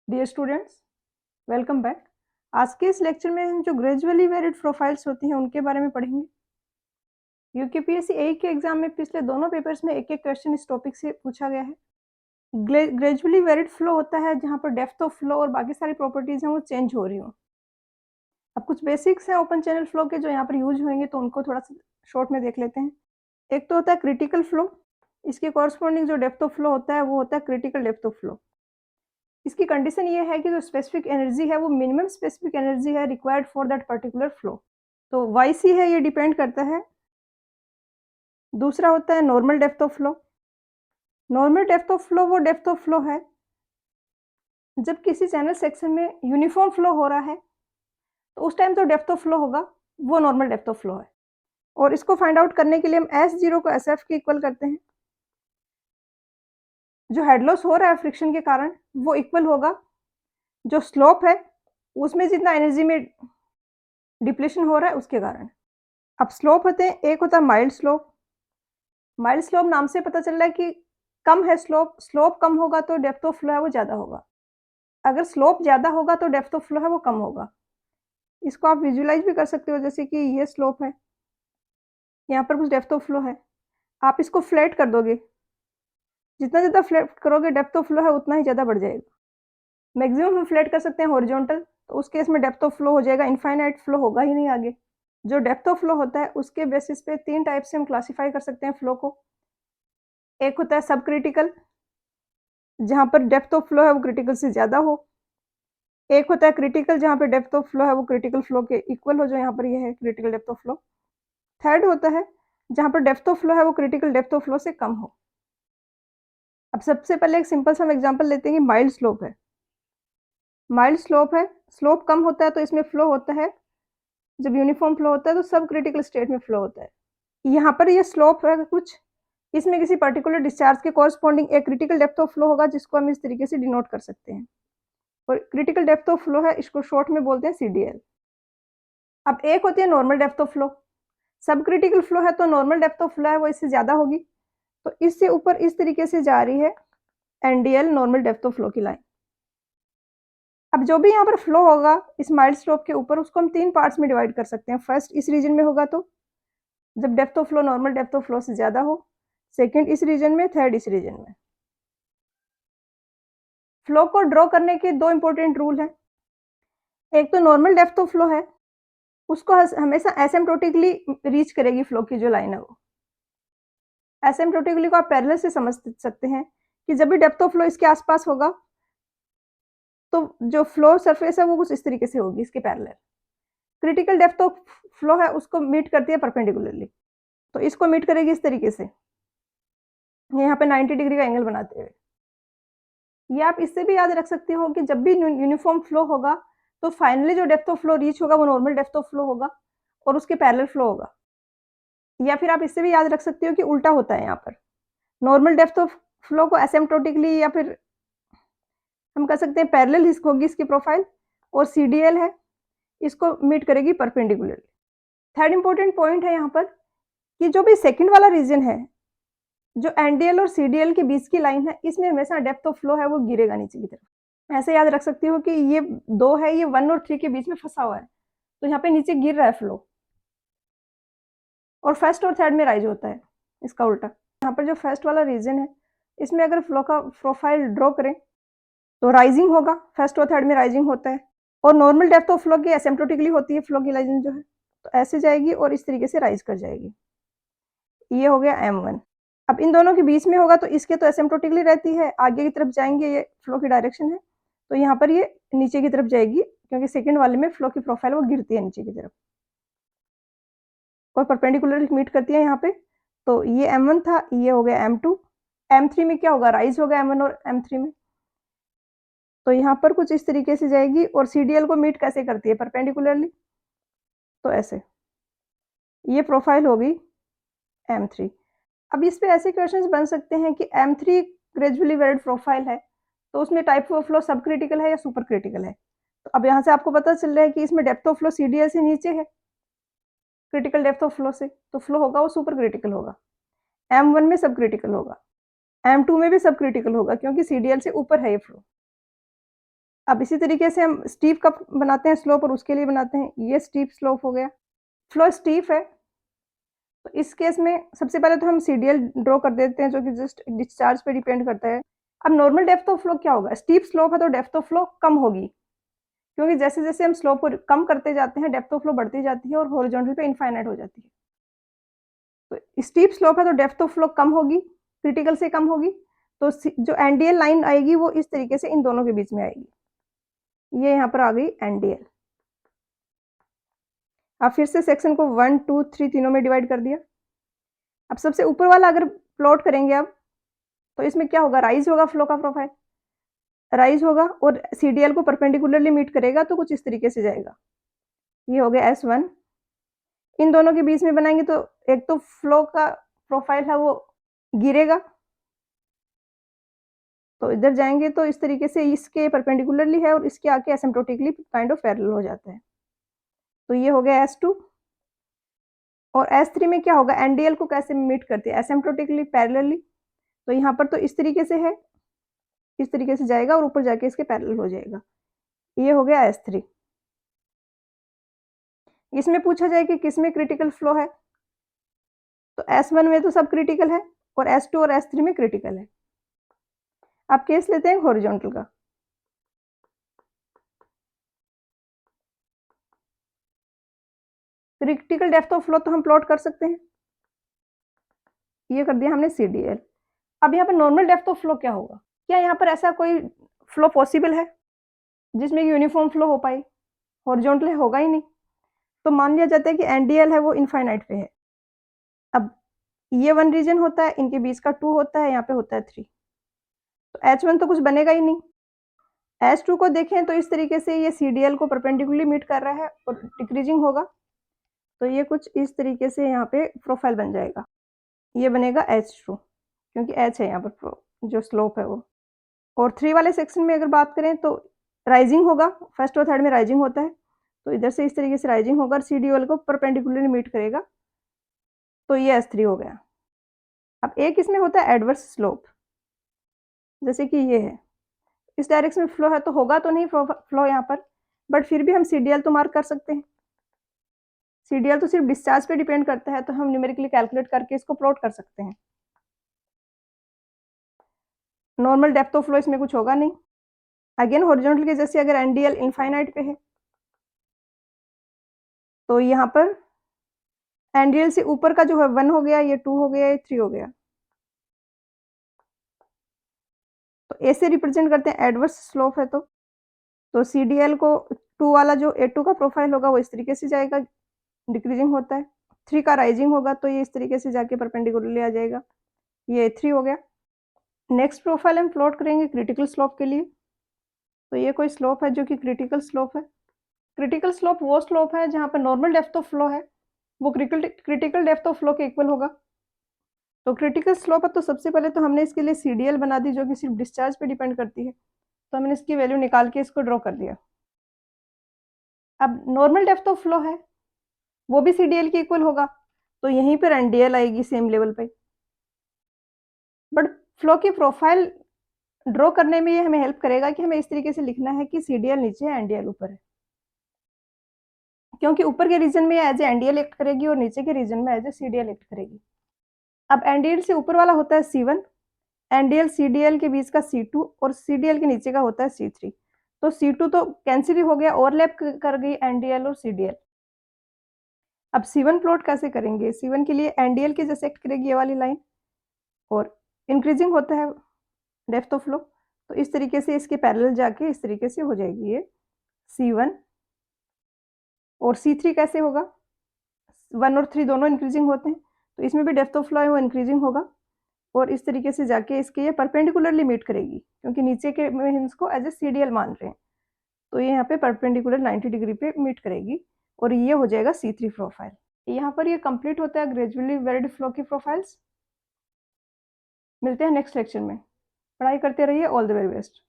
Dear students, welcome back. आज के इस लेक्चर में हम जो ग्रेजुअली वेरिड प्रोफाइल्स होती हैं उनके बारे में पढ़ेंगे। यूकेपीएससी ए के एग्जाम में पिछले दोनों पेपर्स में एक एक क्वेश्चन इस टॉपिक से पूछा गया है। ग्रेजुअली वेरिड फ्लो होता है जहाँ पर डेप्थ ऑफ फ्लो और बाकी सारी प्रॉपर्टीज हैं वो चेंज हो रही हो। अब कुछ बेसिक्स हैं ओपन चैनल फ्लो के जो यहाँ पर यूज होंगे, तो उनको थोड़ा सा शॉर्ट में देख लेते हैं। एक तो होता है क्रिटिकल फ्लो। इसके कॉरस्पॉन्डिंग जो डेप्थ ऑफ फ्लो होता है वो होता है क्रिटिकल डेप्थ ऑफ फ्लो। इसकी कंडीशन ये है कि जो स्पेसिफिक एनर्जी है वो मिनिमम स्पेसिफिक एनर्जी है required for that particular flow. तो वाई सी है, ये डिपेंड करता है। दूसरा होता है normal depth of flow. Normal depth of flow वो डेप्थ ऑफ फ्लो है जब किसी चैनल सेक्शन में यूनिफॉर्म फ्लो हो रहा है, तो उस टाइम जो डेप्थ ऑफ फ्लो होगा वो नॉर्मल डेप्थ ऑफ फ्लो है। और इसको फाइंड आउट करने के लिए हम S0 को SF के इक्वल करते हैं। जो हेड लॉस हो रहा है फ्रिक्शन के कारण वो इक्वल होगा जो स्लोप है उसमें जितना एनर्जी में डिप्लेशन हो रहा है उसके कारण। अब स्लोप होते हैं, एक होता है माइल्ड स्लोप। माइल्ड स्लोप नाम से पता चल रहा है कि कम है स्लोप। स्लोप कम होगा तो डेप्थ ऑफ फ्लो है वो ज़्यादा होगा। अगर स्लोप ज़्यादा होगा तो डेप्थ ऑफ फ्लो है वो कम होगा। इसको आप विजुअलाइज भी कर सकते हो, जैसे कि ये स्लोप है, यहाँ पर कुछ डेप्थ ऑफ फ्लो है। आप इसको फ्लैट कर दोगे, जितना ज़्यादा फ्लैट करोगे डेप्थ ऑफ फ्लो है उतना ही ज़्यादा बढ़ जाएगा। मैक्सिमम हम फ्लैट कर सकते हैं हॉरिजॉन्टल, तो उस केस में डेप्थ ऑफ फ्लो हो जाएगा इनफाइनाइट, फ्लो होगा ही नहीं आगे। जो डेप्थ ऑफ फ्लो होता है उसके बेसिस पे 3 टाइप से हम क्लासिफाई कर सकते हैं फ्लो को। एक होता है सब क्रिटिकल, जहाँ पर डेप्थ ऑफ फ्लो है वो क्रिटिकल से ज़्यादा हो। एक होता है क्रिटिकल, जहाँ पे डेप्थ ऑफ फ्लो है वो क्रिटिकल फ्लो के इक्वल हो, जो यहाँ पर ये है critical depth of flow. Third होता है जहाँ पर डेप्थ ऑफ फ्लो है वो क्रिटिकल डेप्थ ऑफ फ्लो से कम हो। अब सबसे पहले एक सिंपल सा हम एग्जांपल लेते हैं कि माइल्ड स्लोप है। माइल्ड स्लोप है, स्लोप कम होता है तो इसमें फ्लो होता है, जब यूनिफॉर्म फ्लो होता है तो सब क्रिटिकल स्टेट में फ्लो होता है। यहाँ पर ये स्लोप है कुछ, इसमें किसी पर्टिकुलर डिस्चार्ज के कॉरस्पॉन्डिंग एक क्रिटिकल डेप्थ ऑफ फ्लो होगा, जिसको हम इस तरीके से डिनोट कर सकते हैं। और क्रिटिकल डेप्थ ऑफ फ्लो है, इसको शॉर्ट में बोलते हैं CDL। अब एक होती है नॉर्मल डेप्थ ऑफ फ्लो। सब क्रिटिकल फ्लो है तो नॉर्मल डेप्थ ऑफ फ्लो है वो इससे ज़्यादा होगी, तो इससे ऊपर इस तरीके से जा रही है NDL, normal depth of flow की लाइन। अब जो भी यहाँ पर फ्लो होगा इस माइल्ड स्लोप के ऊपर, उसको हम 3 पार्ट्स में डिवाइड कर सकते हैं। फर्स्ट इस रीजन में होगा तो जब depth of flow normal depth of flow से ज़्यादा हो, सेकेंड इस रीजन में, थर्ड इस रीजन में। फ्लो को ड्रॉ करने के 2 इंपॉर्टेंट रूल हैं। एक तो नॉर्मल डेप्थ ऑफ फ्लो है, उसको हमेशा एसिम्प्टोटिकली रीच करेगी फ्लो की जो लाइन है वो। एसिम्प्टोटिकली को आप पैरेलल से समझ सकते हैं कि जब भी डेप्थ ऑफ फ्लो इसके आसपास होगा तो जो फ्लो सरफेस है वो कुछ इस तरीके से होगी इसके parallel. Critical depth of flow है उसको मीट करती है परपेंडिकुलरली, तो इसको मीट करेगी इस तरीके से, यहाँ पे 90 डिग्री का एंगल बनाते हुए। ये आप इससे भी याद रख सकते हो कि जब भी यूनिफॉर्म फ्लो होगा तो फाइनली जो डेप्थ ऑफ फ्लो रीच होगा वो नॉर्मल डेप्थ ऑफ फ्लो होगा और उसके पैरेलल फ्लो होगा। या फिर आप इससे भी याद रख सकते हो कि उल्टा होता है, यहाँ पर नॉर्मल डेप्थ ऑफ फ्लो को एसिम्प्टोटिकली या फिर हम कह सकते हैं पैरेलल होगी इसकी प्रोफाइल, और CDL है इसको मीट करेगी परपेंडिकुलरली। थर्ड इंपॉर्टेंट पॉइंट है यहाँ पर कि जो भी सेकंड वाला रीजन है, जो NDL और CDL के बीच की लाइन है, इसमें हमेशा डेप्थ ऑफ फ्लो है वो गिरेगा नीचे की तरफ। ऐसे याद रख सकती हो कि ये 2 है, ये 1 और 3 के बीच में फंसा हुआ है, तो यहाँ पे नीचे गिर रहा है फ्लो और फर्स्ट और थर्ड में राइज होता है, इसका उल्टा। यहाँ पर जो फर्स्ट वाला रीजन है इसमें अगर फ्लो का प्रोफाइल ड्रॉ करें तो राइजिंग होगा, फर्स्ट और थर्ड में राइजिंग होता है, और नॉर्मल डेप्थ ऑफ फ्लो की एसिम्प्टोटिकली होती है फ्लो की लाइन जो है, तो ऐसे जाएगी और इस तरीके से राइज कर जाएगी। ये हो गया M1। अब इन दोनों के बीच में होगा तो इसके तो एसिम्प्टोटिकली रहती है, आगे की तरफ जाएंगे, ये फ्लो की डायरेक्शन है, तो यहाँ पर ये नीचे की तरफ जाएगी क्योंकि सेकंड वाले में फ्लो की प्रोफाइल वो गिरती है नीचे की तरफ और परपेंडिकुलर मीट करती है यहाँ पे। तो ये M1 था, ये हो गया M2। M3 में क्या होगा, राइज होगा M1 और M3 में, तो यहाँ पर कुछ इस तरीके से जाएगी और CDL को मीट कैसे करती है, परपेंडिकुलरली, तो ऐसे ये प्रोफाइल होगी M3। अब इस पे ऐसे क्वेश्चंस बन सकते हैं कि M3 ग्रेजुअली वेरिड प्रोफाइल है तो उसमें टाइप ऑफ फ्लो सब क्रिटिकल है या सुपर क्रिटिकल है। तो अब यहाँ से आपको पता चल रहा है कि इसमें डेप्थ ऑफ फ्लो CDL से नीचे है क्रिटिकल डेप्थ ऑफ फ्लो से, तो फ्लो होगा वो सुपर क्रिटिकल होगा। M1 में सब क्रिटिकल होगा, M2 में भी सब क्रिटिकल होगा क्योंकि CDL से ऊपर है ये फ्लो। अब इसी तरीके से हम स्टीप का बनाते हैं स्लोप और उसके लिए बनाते हैं, ये स्टीप स्लोप हो गया। फ्लो स्टीप है, तो इस केस में सबसे पहले तो हम सीडीएल ड्रॉ कर देते हैं जो कि जस्ट डिस्चार्ज पे डिपेंड करता है। अब नॉर्मल डेप्थ ऑफ फ्लो क्या होगा? स्टीप स्लोप है तो डेप्थ ऑफ फ्लो कम होगी, क्योंकि जैसे-जैसे हम स्लोप को कम करते जाते हैं, डेप्थ ऑफ फ्लो बढ़ती जाती है और हॉरिजॉन्टल पे इनफाइनाइट हो जाती है। तो स्टीप स्लोप है तो डेप्थ ऑफ फ्लो कम होगी, क्रिटिकल से कम होगी, तो जो एनडीएल लाइन आएगी वो इस तरीके से इन दोनों के बीच में आएगी। ये यहाँ पर आ गई एनडीएल। अब फिर से सेक्शन को 1, 2, 3 तीनों में डिवाइड कर दिया। अब सबसे ऊपर वाला अगर प्लॉट करेंगे अब, तो इसमें क्या होगा? राइज होगा फ्लो का प्रोफाइल, राइज होगा और सीडीएल को परपेंडिकुलरली मीट करेगा तो कुछ इस तरीके से जाएगा। ये हो गया S1। इन दोनों के बीच में बनाएंगे तो एक तो फ्लो का प्रोफाइल है वो गिरेगा, तो इधर जाएंगे तो इस तरीके से इसके परपेंडिकुलरली है और इसके आके एसिम्प्टोटिकली काइंड ऑफ पैरेलल हो जाता है। तो ये हो गया S2 और S3 में क्या होगा? एनडीएल को कैसे मीट करती है? एसिम्प्टोटिकली पैरेलली। तो यहाँ पर तो इस तरीके से है, इस तरीके से जाएगा और ऊपर जाके इसके पैरेलल हो जाएगा। ये हो गया S3। इसमें पूछा जाए कि किसमें क्रिटिकल फ्लो है, तो S1 में तो सब क्रिटिकल है और S2 और S3 में क्रिटिकल है। अब केस लेते हैं हॉरिजॉन्टल का। क्रिटिकल डेप्थ ऑफ फ्लो तो हम प्लॉट कर सकते हैं, ये कर दिया हमने सीडीएल। अब यहाँ पर नॉर्मल डेप्थ ऑफ फ्लो क्या होगा? क्या यहाँ पर ऐसा कोई फ्लो पॉसिबल है जिसमें यूनिफॉर्म फ्लो हो पाए? हॉरिजॉन्टल होगा ही नहीं, तो मान लिया जाता है कि एनडीएल है वो इनफाइनाइट पे है। अब ये 1 रीजन होता है, इनके बीच का 2 होता है, यहाँ पे होता है 3, तो H1 तो कुछ बनेगा ही नहीं। H2 को देखें तो इस तरीके से ये सीडीएल को परपेंडिकुलरली मीट कर रहा है और डिक्रीजिंग होगा, तो ये कुछ इस तरीके से यहाँ पे प्रोफाइल बन जाएगा। ये बनेगा H2 क्योंकि H है यहाँ पर जो स्लोप है वो। और 3 वाले सेक्शन में अगर बात करें तो राइजिंग होगा, फर्स्ट और थर्ड में राइजिंग होता है, तो इधर से इस तरीके से राइजिंग होगा और सीडीएल को परपेंडिकुलरली मीट करेगा, तो ये S3 हो गया। अब एक इसमें होता है एडवर्स स्लोप, जैसे कि ये है, इस डायरेक्शन में फ्लो है तो होगा तो नहीं फ्लो यहाँ पर, बट फिर भी हम सीडीएल तो मार्क कर सकते हैं। सीडीएल तो सिर्फ डिस्चार्ज पे डिपेंड करता है, तो हम न्यूमेरिकली कैलकुलेट करके इसको प्लॉट कर सकते हैं। नॉर्मल डेप्थ ऑफ फ्लो इसमें कुछ होगा नहीं। अगेन हॉरिजॉन्टल के जैसे अगर एनडीएल इनफाइनाइट पे है, तो यहाँ पर एनडीएल से ऊपर का जो है 1 हो गया, ये 2 हो गया, ये 3 हो गया, तो ए से रिप्रेजेंट करते हैं एडवर्स स्लोप है, तो सीडीएल को 2 वाला जो A2 का प्रोफाइल होगा वो इस तरीके से जाएगा, डिक्रीजिंग होता है। 3 का राइजिंग होगा तो ये इस तरीके से जाके परपेंडिकुलरली आ जाएगा, ये A3 हो गया। नेक्स्ट प्रोफाइल हम प्लॉट करेंगे क्रिटिकल स्लोप के लिए, तो ये कोई स्लोप है जो कि क्रिटिकल स्लोप है। क्रिटिकल स्लोप वो स्लोप है जहाँ पर नॉर्मल डेप्थ ऑफ फ्लो है वो क्रिटिकल डेप्थ ऑफ फ्लो के इक्वल होगा। तो क्रिटिकल स्लोप है तो सबसे पहले तो हमने इसके लिए सीडीएल बना दी जो कि सिर्फ डिस्चार्ज पे डिपेंड करती है, तो हमने इसकी वैल्यू निकाल के इसको ड्रॉ कर दिया। अब नॉर्मल डेप्थ ऑफ फ्लो है वो भी सीडीएल के इक्वल होगा, तो यहीं पर एनडीएल आएगी सेम लेवल पे, बट फ्लो की प्रोफाइल ड्रॉ करने में ये हमें हेल्प करेगा कि हमें इस तरीके से लिखना है कि सीडीएल नीचे है, एनडीएल ऊपर है, क्योंकि ऊपर के रीजन में एज ए एनडीएल एक्ट करेगी और नीचे के रीजन में एज ए सीडीएल एक्ट करेगी। अब एनडीएल से ऊपर वाला होता है C1, एनडीएल सीडीएल के बीच का C2 और सीडीएल के नीचे का होता है C3, तो C2 तो कैंसिल ही हो गया, ओवरलैप कर गई एनडीएल और सीडीएल। अब C1 प्लॉट कैसे करेंगे? C1 के लिए एनडीएल की जैसे एक्ट करेगी ये वाली लाइन और इंक्रीजिंग होता है डेप्थ ऑफ फ्लो, तो इस तरीके से इसके पैरेलल जाके इस तरीके से हो जाएगी ये C1। और C3 कैसे होगा? 1 और 3 दोनों इंक्रीजिंग होते हैं, तो इसमें भी डेप्थ ऑफ फ्लो है वो इंक्रीजिंग होगा और इस तरीके से जाके इसके ये परपेंडिकुलरली मीट करेगी, क्योंकि नीचे के में इसको एज ए सीडीएल मान रहे हैं, तो ये यहाँ पे परपेंडिकुलर 90 डिग्री पे मीट करेगी और ये हो जाएगा C3 प्रोफाइल। यहाँ पर ये कंप्लीट होता है ग्रेजुअली वेरिड फ्लो की प्रोफाइल्स। मिलते हैं नेक्स्ट लेक्चर में, पढ़ाई करते रहिए, ऑल द वेरी बेस्ट।